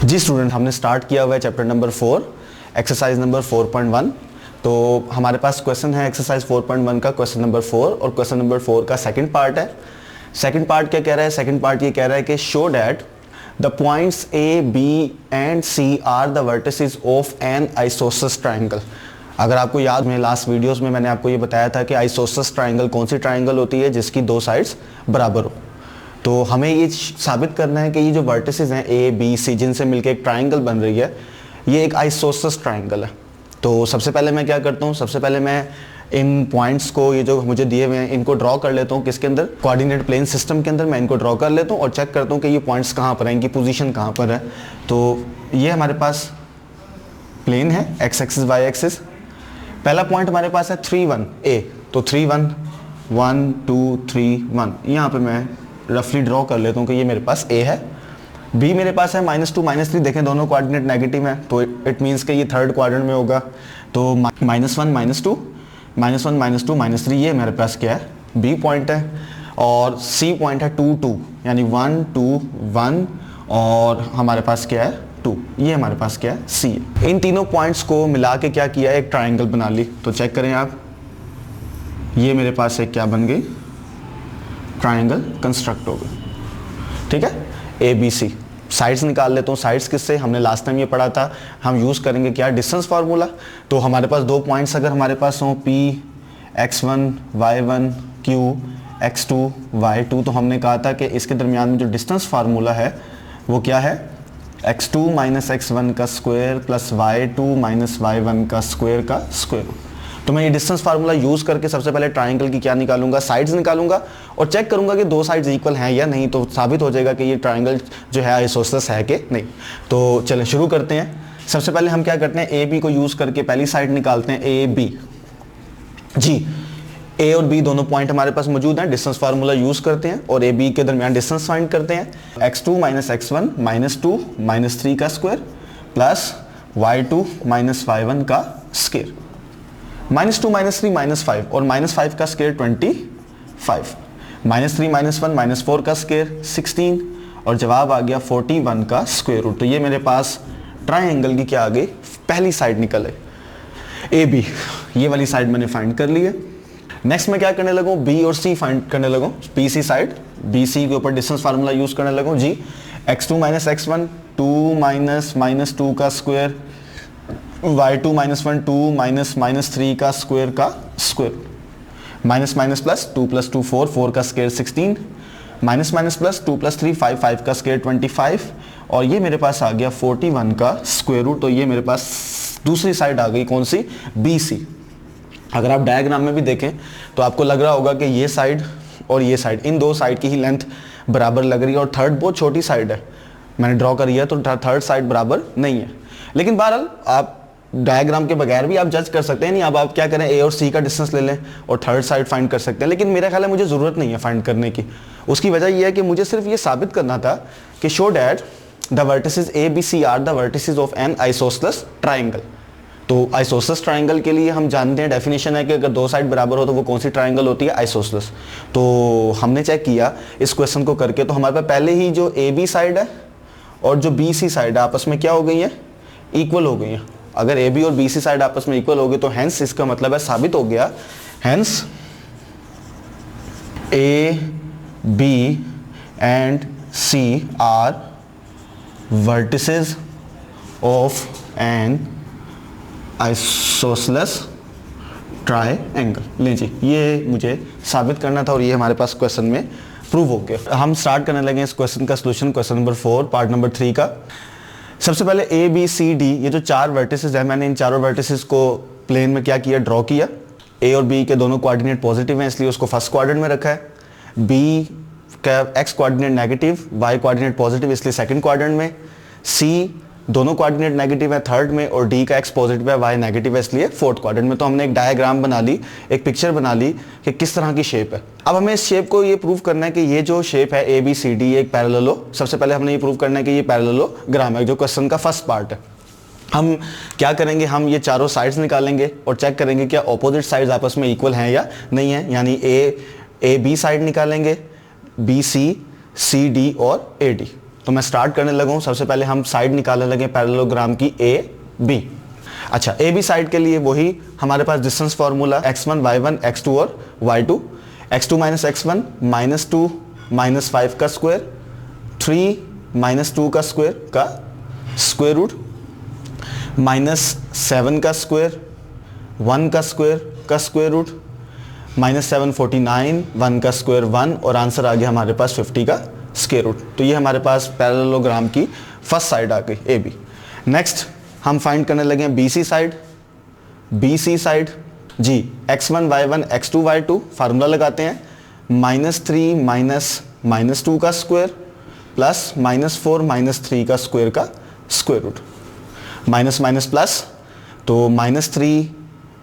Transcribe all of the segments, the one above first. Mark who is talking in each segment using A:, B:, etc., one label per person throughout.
A: जी student, हमने start किया हुआ है चैप्टर नंबर 4 एक्सरसाइज नंबर 4.1। तो हमारे पास क्वेश्चन है एक्सरसाइज 4.1 का क्वेश्चन नंबर 4 और क्वेश्चन नंबर 4 का सेकंड पार्ट है। सेकंड पार्ट क्या कह रहा है? सेकंड पार्ट ये कह रहा है कि show that the points A B and C are the vertices of an isosceles triangle. अगर आपको याद में लास्ट वीडियोस में मैंने आपको ये बताया था कि आइसोसेलेस ट्राइंगल कौन सी ट्राइंगल होती है जिसकी दो साइड्स बराबर हो। तो हमें ये साबित करना है कि ये जो वर्टिसेस हैं ए बी सी जिनसे मिलकर एक ट्राइंगल बन रही है ये एक आइसोसेलेस ट्राइंगल है। तो सबसे पहले मैं क्या करता हूँ, सबसे पहले मैं इन पॉइंट्स को ये जो मुझे दिए हुए हैं इनको ड्रॉ कर लेता हूँ। किसके अंदर? कोऑर्डिनेट प्लेन सिस्टम के अंदर मैं इनको ड्रॉ कर लेता हूँ और चेक करता हूँ कि ये पॉइंट्स कहाँ पर हैं, इनकी पोजीशन कहाँ पर है। तो ये हमारे पास प्लेन है एक्स एक्सिस वाई एक्सिस। पहला पॉइंट हमारे पास है 3 1 ए, तो 3 1 1 2 3 1 यहाँ पे मैं रफली ड्रॉ कर लेता हूँ कि ये मेरे पास ए है। बी मेरे पास है -2 -3, देखें दोनों कोऑर्डिनेट नेगेटिव है तो इट मीन्स कि ये थर्ड क्वाड्रेंट में होगा। तो -1 -2 -1 -2 -3 ये मेरे पास क्या है? बी पॉइंट है। और सी पॉइंट है 2 2 यानी 1 2 1 और हमारे पास क्या है 2, ये हमारे पास क्या है? सी है। इन तीनों पॉइंट्स को मिला के क्या किया? एक ट्राइंगल बना ली। तो चेक करें आप, ये मेरे पास एक क्या बन गई? ट्राइंगल कंस्ट्रक्ट हो गई। ठीक है, ए बी सी। साइड्स निकाल लेता हूँ। साइड्स किससे? हमने लास्ट टाइम ये पढ़ा था, हम यूज़ करेंगे क्या? Distance formula. तो हमारे पास दो पॉइंट्स अगर हमारे पास हों P x1 y1 Q x2 y2, तो हमने कहा था कि इसके दरमियान में जो डिस्टेंस फार्मूला है वो क्या है? x2 माइनस x1 का square plus y2 minus y1 का स्क्वायर का स्क्वायर। तो मैं ये डिस्टेंस फार्मूला यूज़ करके सबसे पहले ट्राइंगल की क्या निकालूंगा? साइड्स निकालूंगा और चेक करूंगा कि दो साइड्स इक्वल हैं या नहीं। तो साबित हो जाएगा कि ये ट्राइंगल जो है आइसोसेलेस है कि नहीं। तो चलें शुरू करते हैं। सबसे पहले हम क्या करते हैं? ए बी को यूज़ करके पहली साइड निकालते हैं ए बी। जी, ए और बी दोनों पॉइंट हमारे पास मौजूद हैं। डिस्टेंस फार्मूला यूज़ करते हैं और ए बी के दरमियान डिस्टेंस फाइंड करते हैं। x2 माइनस x1 -2 -3 का square plus y2 minus y1 का स्क्वायर। -2 -3 -5 और -5 का स्क्वायर 25, -3 -1 -4 का स्क्वायर 16 और जवाब आ गया 41 का स्क्वायर रूट। तो ये मेरे पास ट्राइंगल की क्या आ गई? पहली साइड निकल है ए बी। ये वाली साइड मैंने फाइंड कर ली है। नेक्स्ट मैं क्या करने लगूँ? बी और सी फाइंड करने लगूँ। B C side, B C के ऊपर डिस्टेंस फार्मूला यूज करने लगूँ। जी, x2 माइनस x1 2 माइनस 2 का स्क्वायर y2 -1 2 -3 का स्क्वायर माइनस प्लस 2 + 2 4 4 का स्क्वायर 16 माइनस प्लस 2 + 3 5 5 का स्क्वायर 25 और ये मेरे पास आ गया 41 का स्क्वायर रूट। तो ये मेरे पास दूसरी साइड आ गई, कौन सी? B C. अगर आप डायग्राम में भी देखें तो आपको लग रहा होगा कि ये साइड और ये साइड, इन दो साइड की ही लेंथ बराबर लग रही है और थर्ड बहुत छोटी साइड है मैंने ड्रॉ करी है तो थर्ड साइड बराबर नहीं है। लेकिन बहरहाल आप डायग्राम के बगैर भी आप जज कर सकते हैं। नहीं, अब आप क्या करें? ए और सी का डिस्टेंस ले लें और थर्ड साइड फाइंड कर सकते हैं। लेकिन मेरा ख्याल है मुझे ज़रूरत नहीं है फाइंड करने की। उसकी वजह यह है कि मुझे सिर्फ ये साबित करना था कि show that the vertices A B C are the vertices of an isosceles triangle. तो आइसोसेलेस ट्राइंगल के लिए हम जानते हैं डेफिनेशन है कि अगर दो साइड बराबर हो तो वो कौन सी ट्राइंगल होती है? आइसोसेलेस। तो हमने चेक किया इस क्वेश्चन को करके, तो हमारे पास पहले ही जो ए बी साइड है और जो बी सी साइड है आपस में क्या हो गई है? इक्वल हो गई है। अगर ए बी और बी सी साइड आपस में इक्वल हो गई तो हेंस इसका मतलब है, साबित हो गया, hence A B and C are vertices of an isosceles triangle. ले जी, ये मुझे साबित करना था और ये हमारे पास क्वेश्चन में प्रूव हो गया। हम स्टार्ट करने लगे इस क्वेश्चन का solution, question number 4 part number 3 का। सबसे पहले ए बी सी डी ये जो चार वर्टिसेस है, मैंने इन चारों वर्टिसेस को प्लेन में क्या किया? ड्रॉ किया। ए और बी के दोनों कोऑर्डिनेट पॉजिटिव हैं इसलिए उसको फर्स्ट क्वाड्रेंट में रखा है। बी का x coordinate negative, y coordinate positive इसलिए सेकंड क्वाड्रेंट में। सी दोनों कोऑर्डिनेट नेगेटिव है थर्ड में और डी का एक्स पॉजिटिव है वाई नेगेटिव है इसलिए फोर्थ क्वाड्रेंट में। तो हमने एक डायग्राम बना ली, एक पिक्चर बना ली कि किस तरह की शेप है। अब हमें इस शेप को ये प्रूव करना है कि ये जो शेप है ए बी सी डी एक पैरेललो, सबसे पहले हमने ये प्रूव करना है कि ये पैरेललोग्राम है, जो क्वेश्चन का फर्स्ट पार्ट है। हम क्या करेंगे? हम ये चारों साइड्स निकालेंगे और चेक करेंगे क्या ऑपोजिट साइड्स आपस में इक्वल हैं या नहीं है। यानी ए बी साइड निकालेंगे, बी सी डी और ए डी। तो मैं स्टार्ट करने लगा हूँ। सबसे पहले हम साइड निकालने लगे पैरेललोग्राम की ए बी। अच्छा, ए बी साइड के लिए वही हमारे पास distance formula x1 y1 x2 और y2। x2 माइनस x1 -2 -5 का स्क्वायर, 3 -2 का स्क्वायर रूट, -7 का स्क्वायर, 1 का स्क्वायर रूट, -7 49, 1 का स्क्वायर 1, और आंसर आ गया हमारे पास 50 का स्क्वायर रूट। तो ये हमारे पास पैरेललोग्राम की फर्स्ट साइड आ गई ए बी। नेक्स्ट हम फाइंड करने लगे हैं बी सी साइड जी। x1 y1 x2 y2 formula लगाते हैं, -3 -2 का स्क्वायर प्लस -4 -3 का square root, minus minus plus, तो -3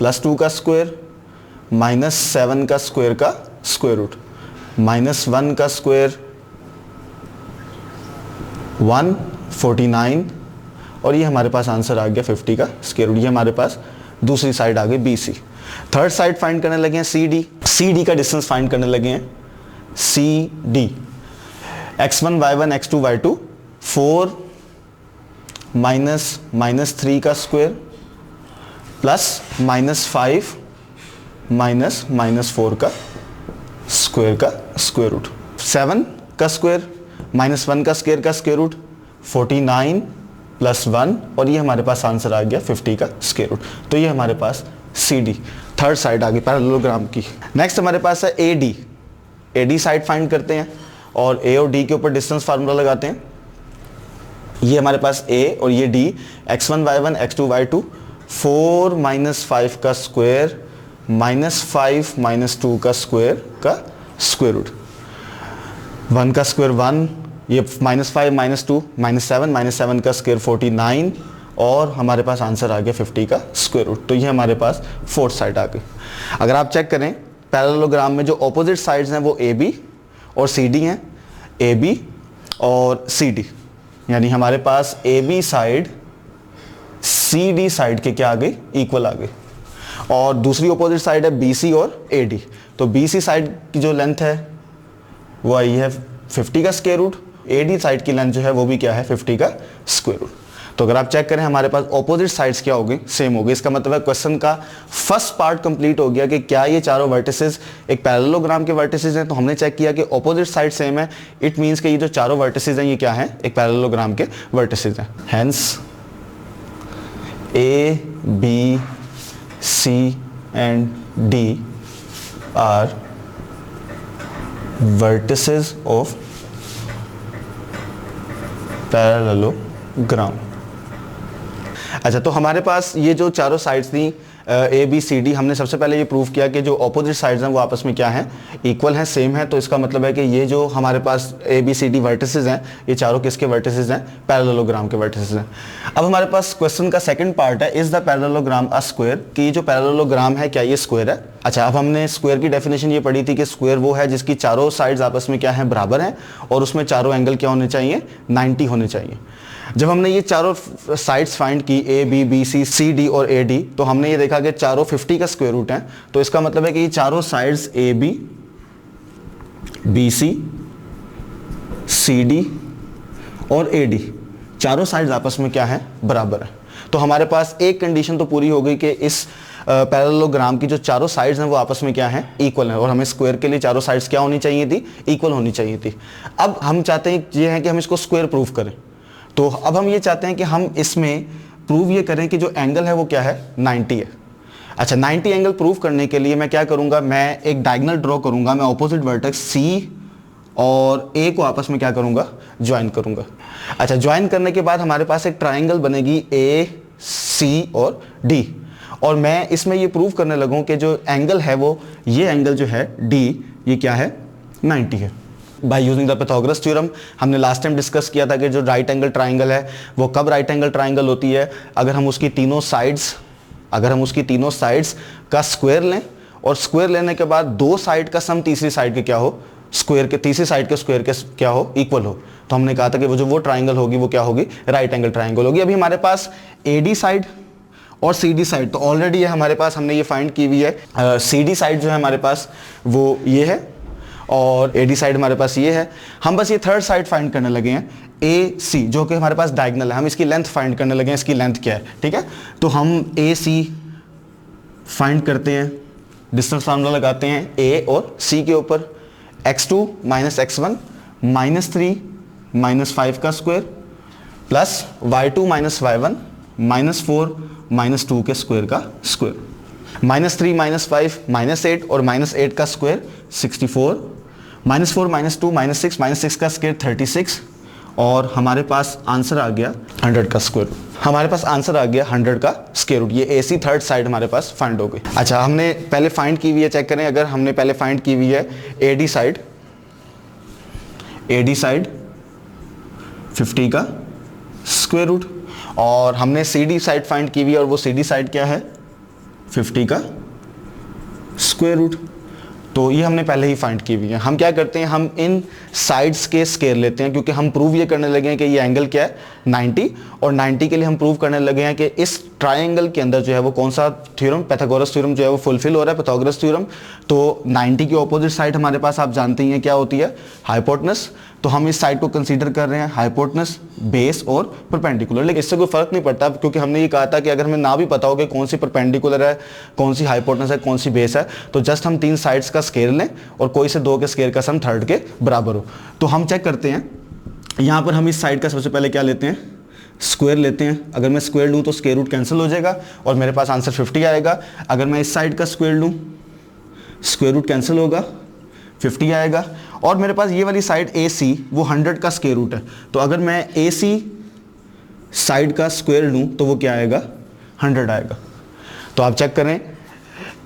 A: + 2 का स्क्वायर, -7 का स्क्वायर रूट, -1 का स्क्वायर 149, और ये हमारे पास आंसर आ गया 50 का स्क्वायर रूट। ये हमारे पास दूसरी साइड आ गई B C. Third side find करने लगे हैं सी डी का डिस्टेंस फाइंड करने लगे हैं C D. x1 y1 x2 y2 4 -3 का स्क्वायर प्लस -5 -4 का स्क्वायर रूट, 7 का स्क्वायर -1 का स्क्वायर रूट, 49 + 1, और ये हमारे पास आंसर आ गया 50 का स्क्वायर रूट। तो ये हमारे पास सी डी थर्ड साइड आ गई पैरेललोग्राम की। नेक्स्ट हमारे पास है ए डी साइड फाइंड करते हैं और ए और डी के ऊपर डिस्टेंस फार्मूला लगाते हैं। ये हमारे पास ए और ये D, x1 y1 x2 y2 4 -5 का स्क्वायर -5 -2 का स्क्वायर रूट, 1 का स्क्वायर 1, ये -5 -2 -7 का स्क्वायर 49, और हमारे पास आंसर आ गया 50 का स्क्वायर रूट। तो ये हमारे पास फोर्थ साइड आ गई। अगर आप चेक करें पैरेललोग्राम में जो ऑपोजिट साइड्स हैं वो ए बी और सी डी हैं, ए बी और सी डी, यानी हमारे पास A B side C D side के क्या आ गई, इक्वल आ गई। और दूसरी ऑपोजिट साइड है बी सी और ए डी। तो बी सी साइड की जो लेंथ है वो आई है 50 का square root, A D side की लेंथ जो है वो भी क्या है 50 का स्क्वायर रूट। तो अगर आप चेक करें हमारे पास ऑपोजिट साइड्स क्या हो गई, सेम हो गई। इसका मतलब है क्वेश्चन का फर्स्ट पार्ट कंप्लीट हो गया कि क्या ये चारों वर्टिसेस एक पैरेललोग्राम के वर्टिसेस हैं। तो हमने चेक किया कि ऑपोजिट साइड सेम है, इट मींस कि ये जो चारों वर्टिसेस हैं ये क्या हैं, एक पैरेललोग्राम के वर्टिसेस हैं। Hence A B C and D are vertices of parallelogram. अच्छा, तो हमारे पास ये जो चारों साइड्स थी ए बी सी डी, हमने सबसे पहले ये प्रूव किया कि जो ऑपोजिट साइड्स हैं वो आपस में क्या हैं, इक्वल हैं, सेम है। तो इसका मतलब है कि ये जो हमारे पास A B C D vertices हैं ये चारों किसके वर्टिसेस हैं, पैरेललोग्राम के वर्टिसेस हैं। अब हमारे पास क्वेश्चन का सेकंड पार्ट है, is the parallelogram a square, कि ये जो पैरेललोग्राम है क्या ये स्क्वायर है। अच्छा, अब हमने स्क्वायर की डेफिनेशन ये पढ़ी थी कि स्क्वायर वो है जिसकी चारों साइड्स आपस में क्या है, बराबर हैं, और उसमें चारों एंगल क्या होने चाहिए, 90 होने चाहिए। जब हमने ये चारों साइड्स फाइंड की ए बी सी सी डी और ए डी, तो हमने ये देखा कि चारों 50 का स्क्वायर रूट हैं। तो इसका मतलब है कि ये चारों sides A B C D और ए डी चारों साइड्स आपस में क्या है, बराबर है। तो हमारे पास एक कंडीशन तो पूरी हो गई कि इस पैरेललोग्राम की जो चारों साइड्स हैं वो आपस में क्या हैं, इक्वल हैं, और हमें स्क्वायर के लिए चारों साइड्स क्या होनी चाहिए थी, इक्वल होनी चाहिए थी। अब हम चाहते हैं ये है कि हम इसको स्क्वायर प्रूव करें। तो अब हम ये चाहते हैं कि हम इसमें प्रूव ये करें कि जो एंगल है वो क्या है, 90 है। अच्छा, 90 एंगल प्रूव करने के लिए मैं क्या करूंगा, मैं एक डायगोनल ड्रॉ करूंगा। मैं ऑपोजिट वर्टेक्स सी और ए को आपस में क्या करूंगा, ज्वाइन करूंगा। अच्छा, ज्वाइन करने के बाद हमारे पास एक ट्राइंगल बनेगी ए सी और डी, और मैं इसमें ये प्रूव करने लगूं कि जो एंगल है वो ये एंगल जो है डी, ये क्या है, 90 है। By using the Pythagoras theorem हमने लास्ट टाइम डिस्कस किया था कि जो राइट एंगल ट्राइंगल है वो कब राइट एंगल ट्राइंगल होती है, अगर हम उसकी तीनों साइड्स का स्क्वायर लें, और स्क्वायर लेने के बाद दो साइड का सम तीसरी साइड के क्या हो, स्क्वायर के तीसरी साइड के स्क्वायर के क्या हो, इक्वल हो। तो हमने कहा था कि वो ट्राइंगल होगी वो क्या होगी, राइट एंगल ट्राइंगल होगी। अभी हमारे पास ए डी साइड और सी डी साइड तो ऑलरेडी है हमारे पास, हमने ये फाइंड की हुई है। सी डी साइड जो है हमारे पास वो ये है, और AD साइड हमारे पास ये है। हम बस ये थर्ड साइड फाइंड करने लगे हैं AC, जो कि हमारे पास डायगोनल है। हम इसकी लेंथ फाइंड करने लगे हैं, इसकी लेंथ क्या है, ठीक है। तो हम AC फाइंड करते हैं, डिस्टेंस फार्मूला लगाते हैं A और C के ऊपर, x2 minus x1 minus 3 minus 5 का square plus y2 minus y1 minus 4 minus 2 के स्क्वायर का स्क्वायर, माइनस 3 माइनस 5 माइनस 8 और माइनस 8 का स्क्वायर 64, माइनस 4 माइनस 2 माइनस 6 का स्क्वायर 36, और हमारे पास आंसर आ गया 100 का स्क्वायर रूट। हमारे पास आंसर आ गया 100 का स्क्वायर रूट। ये AC थर्ड साइड हमारे पास फाइंड हो गई। अच्छा, हमने पहले फाइंड की हुई है, चेक करें। अगर हमने पहले फाइंड की हुई है AD साइड 50 का स्क्वायर रूट, और हमने CD साइड फाइंड की हुई है, और वो CD साइड क्या है 50 का स्क्वायर रूट। तो ये हमने पहले ही फाइंड की हुई है। हम क्या करते हैं, हम इन साइड्स के स्क्वायर लेते हैं, क्योंकि हम प्रूव ये करने लगे हैं कि ये एंगल क्या है 90, और 90 के लिए हम प्रूव करने लगे हैं कि इस ट्रायंगल के अंदर जो है वो कौन सा थ्योरम, पाइथागोरस थ्योरम जो है वो फुलफिल हो रहा है, पाइथागोरस थ्योरम। तो 90 की ऑपोजिट साइड हमारे पास आप जानते ही हैं क्या होती है, हाइपोटेनस। तो हम इस साइड को कंसीडर कर रहे हैं हाइपोटेनस, बेस और परपेंडिकुलर। लेकिन इससे कोई फर्क नहीं पड़ता, क्योंकि हमने ये कहा था कि अगर हमें ना भी पता हो कि कौन सी परपेंडिकुलर है, कौन सी हाइपोटेनस है, कौन सी बेस है, तो जस्ट हम 3 साइड्स का स्क्वायर लें और कोई से 2 के स्क्वायर का सम थर्ड के बराबर हो। तो हम चेक करते हैं, यहाँ पर हम इस साइड का सबसे पहले क्या लेते हैं, स्क्वायर लेते हैं। अगर मैं स्क्वायर लूँ तो स्क्वायर रूट कैंसिल हो जाएगा और मेरे पास आंसर 50 आएगा। अगर मैं इस साइड का स्क्वायर लूँ, स्क्वायर रूट कैंसिल होगा, 50 आएगा। और मेरे पास ये वाली साइड AC वो 100 का स्क्वायर रूट है। तो अगर मैं AC साइड का स्क्वायर लूँ तो वो क्या आएगा, 100 आएगा। तो आप चेक करें,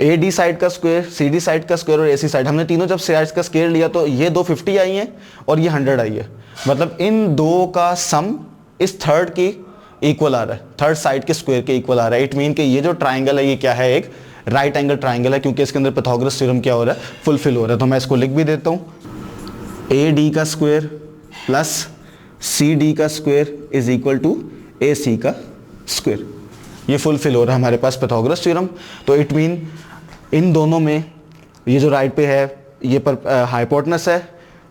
A: AD साइड का स्क्वायर, CD साइड का स्क्वायर और AC साइड, हमने तीनों जब साइड्स का स्क्वायर लिया तो ये 2 50 आई हैं और ये 100 आई है। मतलब इन दो का सम इस थर्ड की इक्वल आ रहा है, थर्ड साइड के स्क्वायर के इक्वल आ रहा है। इट मीन कि ये जो ट्राइंगल है ये क्या है, एक राइट एंगल ट्राइंगल है, क्योंकि इसके अंदर पाइथागोरस थ्योरम क्या हो रहा है, फुलफिल हो रहा है। तो मैं इसको लिख भी देता हूँ, AD का स्क्वायर प्लस CD का square is equal to AC का स्क्वायर। ये फुलफिल हो रहा है हमारे पास पाइथागोरस थ्योरम। तो इट मीन इन दोनों में ये जो राइट पे है ये पर हाइपोटेनस है,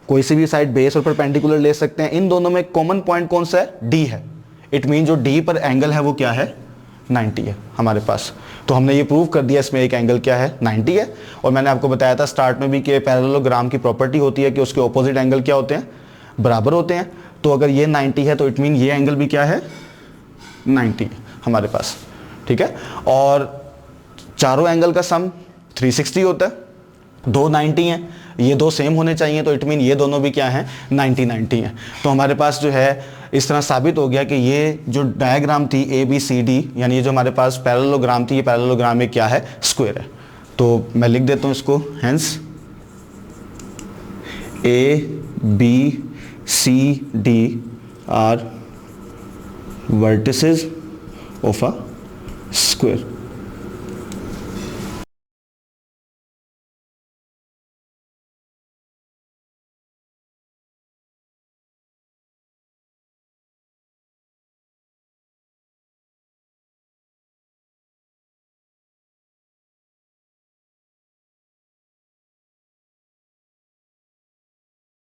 A: कोई सी भी साइड बेस और परपेंडिकुलर ले सकते हैं। इन दोनों में कॉमन पॉइंट कौन सा है, D है। इट मीन जो D पर एंगल है वो क्या है, 90 है हमारे पास। तो हमने ये प्रूव कर दिया, इसमें एक एंगल क्या है, 90 है। और मैंने आपको बताया था स्टार्ट में भी कि पैरेललोग्राम की प्रॉपर्टी होती है कि उसके ऑपोजिट एंगल क्या होते हैं, बराबर होते हैं। तो अगर ये 90 है तो इट मीन ये एंगल भी क्या है, 90 है हमारे पास, ठीक है। और चारों एंगल का सम 360 होता है, 2 90 हैं, ये 2 सेम होने चाहिए। तो इट मीन ये दोनों भी क्या हैं, 90 हैं। तो हमारे पास जो है इस तरह साबित हो गया कि ये जो डायग्राम थी ABCD, यानी ये जो हमारे पास पैरेललोग्राम थी, ये पैरेललोग्राम में क्या है, स्क्वायर है। तो मैं लिख देता हूँ इसको, hence ABCD are vertices of a square.